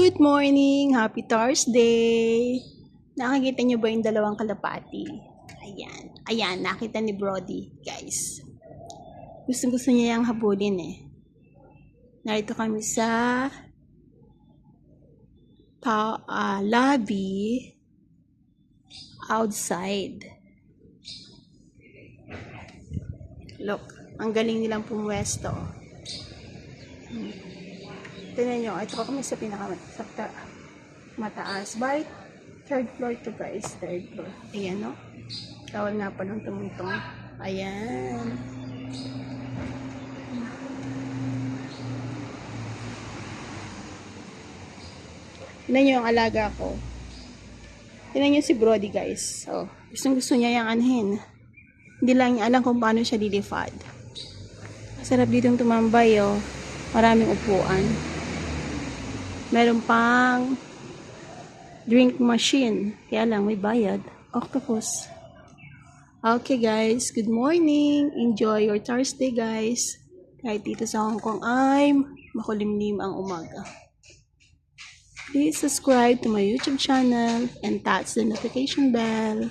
Good morning! Happy Thursday! Nakikita niyo ba yung dalawang kalapati? Ayan. Ayan, nakita ni Brody, guys. Gusto niya yung habulin eh. Narito kami sa lobby outside. Look, ang galing nilang pumwesto. Tignan nyo, ito kami sa mataas. By third floor to guys, third floor. Ayan no. Tawal nga pa ng tumutong. Ayan. Tignan nyo yung alaga ko. Tignan nyo si Brody guys. So, gusto niya yung anhin. Hindi lang niya alam kung paano siya lilipad. Sarap ditong tumambay oh. Maraming upuan. Meron pang drink machine. Kaya lang may bayad. Octopus. Okay guys, good morning. Enjoy your Thursday guys. Kahit dito sa Hong Kong ay makulimlim ang umaga. Please subscribe to my YouTube channel and touch the notification bell.